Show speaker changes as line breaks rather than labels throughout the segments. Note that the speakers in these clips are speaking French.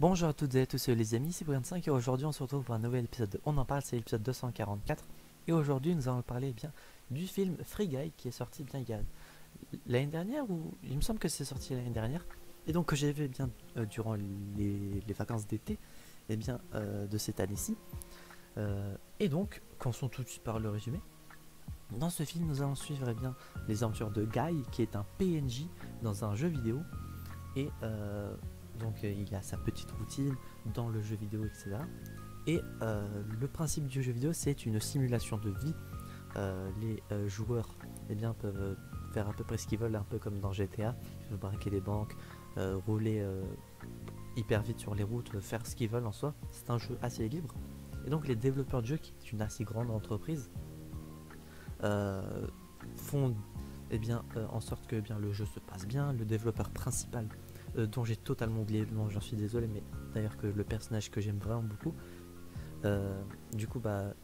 Bonjour à toutes et à tous les amis, c'est Brian5 et aujourd'hui on se retrouve pour un nouvel épisode de On en parle, c'est l'épisode 244 et aujourd'hui nous allons parler du film Free Guy qui est sorti bien il y a l'année dernière ou il me semble que c'est sorti l'année dernière et donc que j'ai vu durant les vacances d'été de cette année-ci et donc commençons tout de suite par le résumé. Dans ce film nous allons suivre les aventures de Guy qui est un PNJ dans un jeu vidéo et il a sa petite routine dans le jeu vidéo, etc. Et le principe du jeu vidéo, c'est une simulation de vie. Les joueurs peuvent faire à peu près ce qu'ils veulent, un peu comme dans GTA. Ils peuvent braquer des banques, rouler hyper vite sur les routes, faire ce qu'ils veulent en soi. C'est un jeu assez libre. Et donc les développeurs de jeu, qui est une assez grande entreprise, font en sorte que le jeu se passe bien. Le développeur principal, dont j'ai totalement oublié le nom, j'en suis désolé, mais d'ailleurs que le personnage que j'aime vraiment beaucoup, euh, du coup bah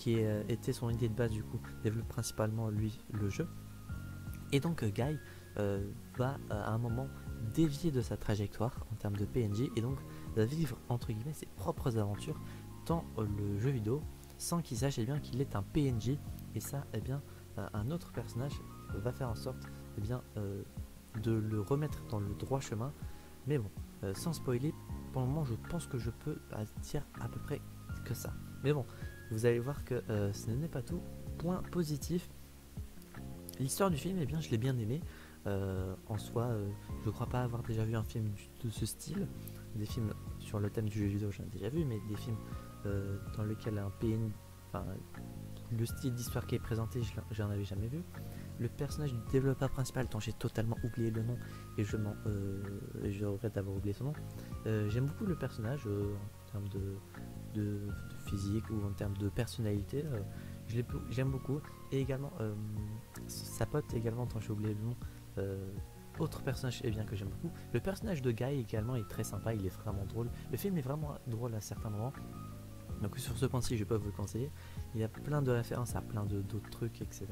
était son idée de base, du coup développe principalement lui le jeu. Et donc Guy va à un moment dévier de sa trajectoire en termes de PNJ et donc va vivre entre guillemets ses propres aventures dans le jeu vidéo sans qu'il sache qu'il est un PNJ. Et ça un autre personnage va faire en sorte de le remettre dans le droit chemin. Mais bon, sans spoiler, pour le moment je pense que je peux dire à peu près que ça. Mais bon, vous allez voir que ce n'est pas tout. Point positif, l'histoire du film, je l'ai bien aimé. En soi, je crois pas avoir déjà vu un film de ce style. Des films sur le thème du jeu vidéo, j'en ai déjà vu, mais des films dans lesquels un PN, enfin, le style d'histoire qui est présenté, j'en avais jamais vu. Le personnage du développeur principal, dont j'ai totalement oublié le nom et je regrette d'avoir oublié son nom. J'aime beaucoup le personnage en termes de physique ou en termes de personnalité. J'aime beaucoup. Et également sa pote également, dont j'ai oublié le nom. Autre personnage que j'aime beaucoup. Le personnage de Guy également est très sympa, il est vraiment drôle. Le film est vraiment drôle à certains moments. Donc sur ce point-ci, je peux vous le conseiller. Il y a plein de références à plein d'autres trucs, etc.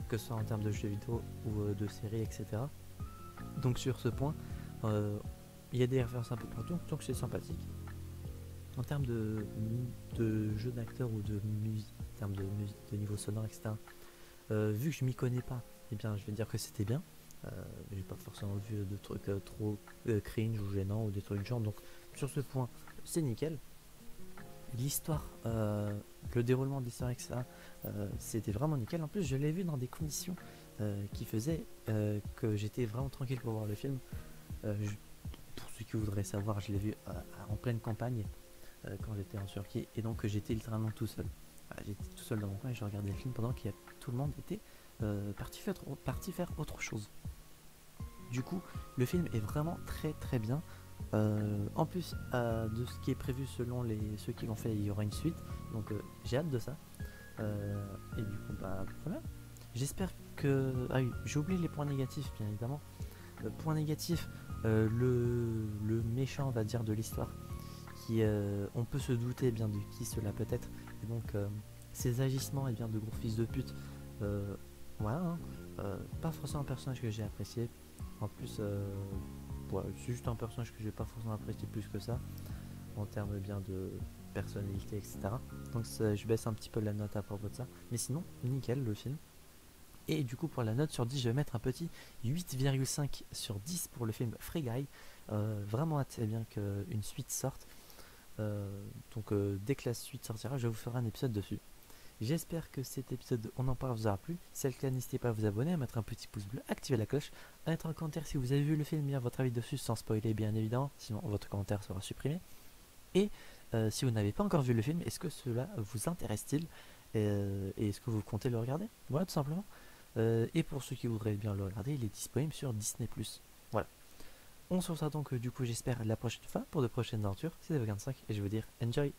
Que ce soit en termes de jeux vidéo ou de séries, etc. Donc sur ce point, il y a des références un peu partout, donc c'est sympathique. En termes de jeu d'acteur ou de musique, en termes de niveau sonore, etc. Vu que je m'y connais pas, je vais dire que c'était bien. J'ai pas forcément vu de trucs trop cringe ou gênants ou des trucs du genre, donc sur ce point, c'est nickel. L'histoire, le déroulement de l'histoire, etc., c'était vraiment nickel. En plus, je l'ai vu dans des conditions qui faisaient que j'étais vraiment tranquille pour voir le film. Pour ceux qui voudraient savoir, je l'ai vu en pleine campagne quand j'étais en Turquie, et donc j'étais littéralement tout seul. J'étais tout seul dans mon coin et je regardais le film pendant que tout le monde était parti faire autre chose. Du coup, le film est vraiment très très bien. En plus de ce qui est prévu selon ceux qui l'ont fait, il y aura une suite. Donc j'ai hâte de ça. Et du coup, voilà. J'espère que... Ah oui, j'ai oublié les points négatifs, bien évidemment. Point négatif, le méchant, on va dire, de l'histoire. On peut se douter de qui cela peut être. Et donc, ces agissements de gros fils de pute. Voilà. Pas forcément un personnage que j'ai apprécié. En plus, c'est juste un personnage que j'ai pas forcément apprécié plus que ça en termes de personnalité, etc. Donc je baisse un petit peu la note à propos de ça, mais sinon nickel le film. Et du coup pour la note sur 10, je vais mettre un petit 8,5 sur 10 pour le film Free Guy. Vraiment hâte qu'une suite sorte. Dès que la suite sortira, je vous ferai un épisode dessus. J'espère que cet épisode On en parle vous aura plu. Si c'est le cas, n'hésitez pas à vous abonner, à mettre un petit pouce bleu, activer la cloche, à mettre un commentaire si vous avez vu le film, bien votre avis dessus sans spoiler bien évidemment, sinon votre commentaire sera supprimé. Et si vous n'avez pas encore vu le film, est-ce que cela vous intéresse-t-il et est-ce que vous comptez le regarder? Voilà, tout simplement. Et pour ceux qui voudraient bien le regarder, il est disponible sur Disney+. Voilà. On se retrouve donc du coup j'espère la prochaine fois pour de prochaines aventures. C'était Vagan5 et je veux dire enjoy.